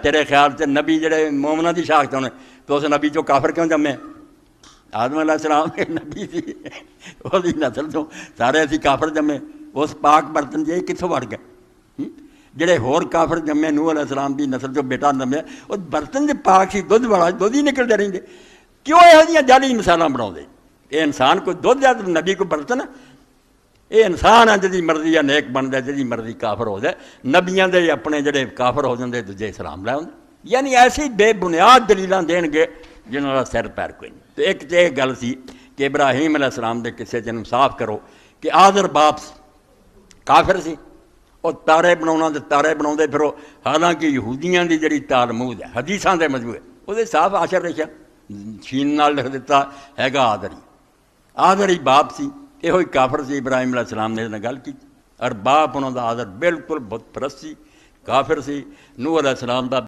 تیرے خیال سے نبی جڑے مومناں دی شاخت ہونے تو اس نبی چو کافر کیوں جمے؟ آدم علیہ السلام نبی سی وہ نسل تو سارے اسی کافر جمے، اس پاک برتن جی کتوں وڑ گئے؟ جڑے ہور کافر جمے نوح علیہ السلام دی نسل جو بیٹا جمے اس برتن دے پاک سی دودھ والا دودھ ہی نکلتے رہتے، کیوں یہ جعلی مثالاں بناؤ؟ یہ انسان کو دودھ ہے تو نبی کو برتن؟ یہ انسان ہے جی مرضی ہے نیک بن جائے، جی مرضی کافر ہو جائے، نبیاں دے اپنے جڑے کافر ہو جاندے دوجے اسلام لے آتے، یعنی ایسی بے بنیاد دلیلاں دین گے جنہوں کا سر پیر کوئی نہیں۔ تو ایک یہ گل سی کہ ابراہیم علیہ السلام دے قصے جنوں صاف کرو کہ آذر باپ کافر سی، اور تارے بنا تارے بنا پھر حالانکہ یہودیاں دی جڑی تالمود ہے حدیثاں دے مجموعے وہ صاف آشر رکھا شین نال لکھ دیتا ہے گا آذر ہی باپ سی، یہ ہوئی کافر سی۔ ابراہیم علیہ السلام نے گل کی اور باپ انہوں دا آذر بالکل بت پرست سی، کافر سی۔ نوح علیہ السلام دا